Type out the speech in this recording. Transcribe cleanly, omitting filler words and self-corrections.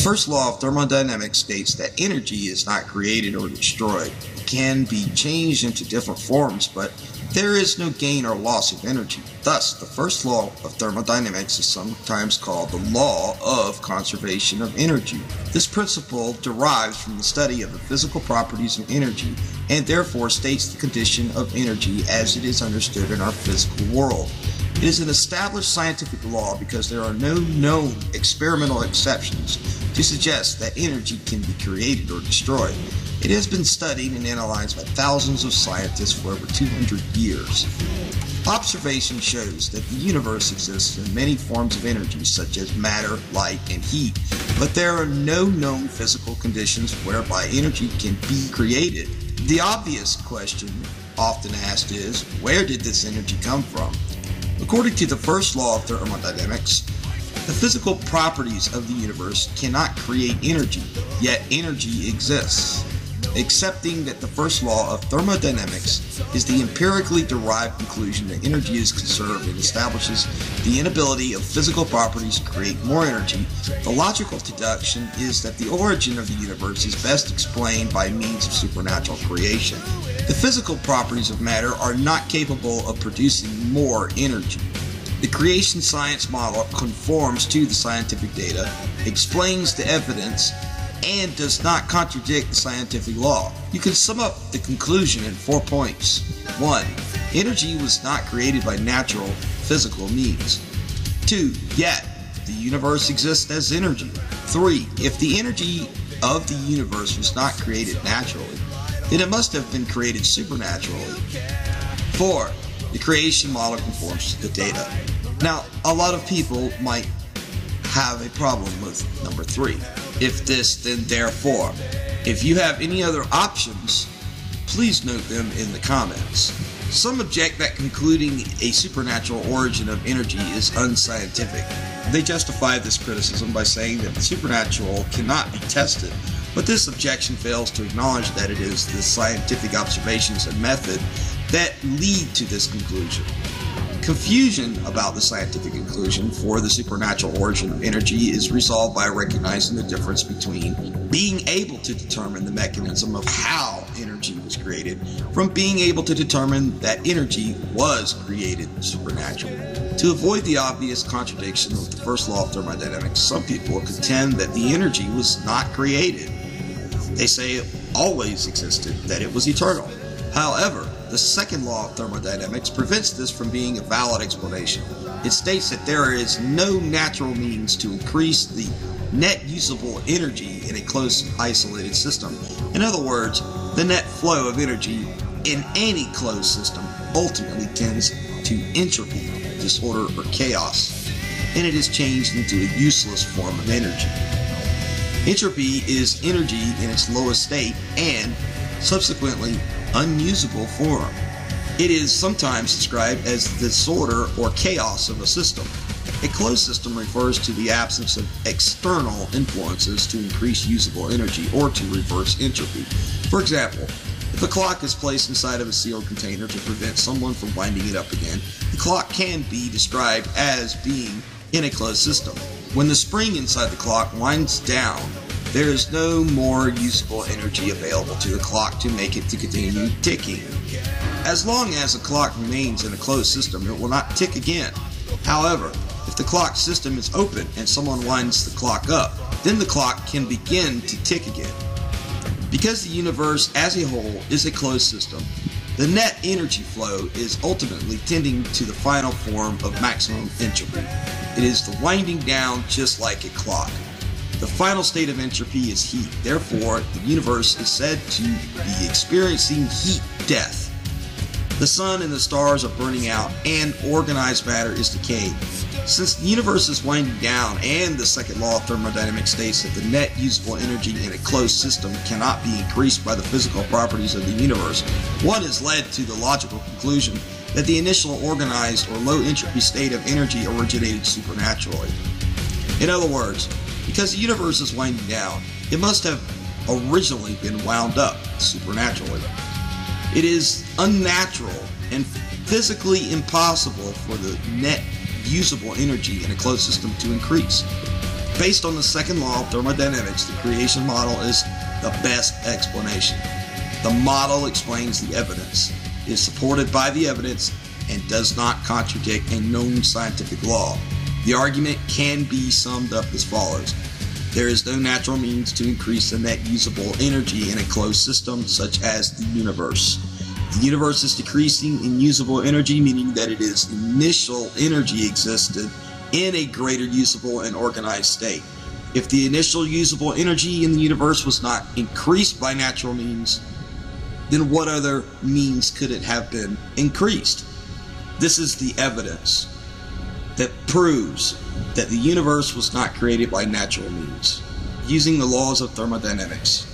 First law of thermodynamics states that energy is not created or destroyed. It can be changed into different forms, but there is no gain or loss of energy. Thus, the first law of thermodynamics is sometimes called the law of conservation of energy. This principle derives from the study of the physical properties of energy and therefore states the condition of energy as it is understood in our physical world. It is an established scientific law because there are no known experimental exceptions to suggest that energy can be created or destroyed. It has been studied and analyzed by thousands of scientists for over 200 years. Observation shows that the universe exists in many forms of energy such as matter, light, and heat, but there are no known physical conditions whereby energy can be created. The obvious question often asked is, where did this energy come from? According to the first law of thermodynamics, the physical properties of the universe cannot create energy, yet energy exists. Accepting that the first law of thermodynamics is the empirically derived conclusion that energy is conserved and establishes the inability of physical properties to create more energy, the logical deduction is that the origin of the universe is best explained by means of supernatural creation. The physical properties of matter are not capable of producing more energy. The creation science model conforms to the scientific data, explains the evidence, and does not contradict the scientific law. You can sum up the conclusion in 4 points. 1. Energy was not created by natural, physical means. 2. Yet, the universe exists as energy. 3. If the energy of the universe was not created naturally, then it must have been created supernaturally. 4. The creation model conforms to the data. Now, a lot of people might have a problem with number 3. If this, then therefore. If you have any other options, please note them in the comments. Some object that concluding a supernatural origin of energy is unscientific. They justify this criticism by saying that the supernatural cannot be tested, but this objection fails to acknowledge that it is the scientific observations and method that lead to this conclusion. Confusion about the scientific conclusion for the supernatural origin of energy is resolved by recognizing the difference between being able to determine the mechanism of how energy was created from being able to determine that energy was created supernaturally. To avoid the obvious contradiction with the first law of thermodynamics, some people contend that the energy was not created. They say it always existed, that it was eternal. However, the second law of thermodynamics prevents this from being a valid explanation. It states that there is no natural means to increase the net usable energy in a closed, isolated system. In other words, the net flow of energy in any closed system ultimately tends to entropy, disorder, or chaos, and it is changed into a useless form of energy. Entropy is energy in its lowest state and, subsequently, unusable form. It is sometimes described as the disorder or chaos of a system. A closed system refers to the absence of external influences to increase usable energy or to reverse entropy. For example, if a clock is placed inside of a sealed container to prevent someone from winding it up again, the clock can be described as being in a closed system. When the spring inside the clock winds down, there is no more usable energy available to the clock to make it to continue ticking. As long as a clock remains in a closed system, it will not tick again. However, if the clock system is open and someone winds the clock up, then the clock can begin to tick again. Because the universe as a whole is a closed system, the net energy flow is ultimately tending to the final form of maximum entropy. It is the winding down just like a clock. The final state of entropy is heat. Therefore, the universe is said to be experiencing heat death. The sun and the stars are burning out, and organized matter is decaying. Since the universe is winding down, and the second law of thermodynamics states that the net usable energy in a closed system cannot be increased by the physical properties of the universe, one has led to the logical conclusion that the initial organized or low entropy state of energy originated supernaturally. In other words, because the universe is winding down, it must have originally been wound up supernaturally. It is unnatural and physically impossible for the net usable energy in a closed system to increase. Based on the second law of thermodynamics, the creation model is the best explanation. The model explains the evidence, is supported by the evidence, and does not contradict a known scientific law. The argument can be summed up as follows. There is no natural means to increase the net usable energy in a closed system such as the universe. The universe is decreasing in usable energy, meaning that its initial energy existed in a greater usable and organized state. If the initial usable energy in the universe was not increased by natural means, then what other means could it have been increased? This is the evidence that proves that the universe was not created by natural means, using the laws of thermodynamics.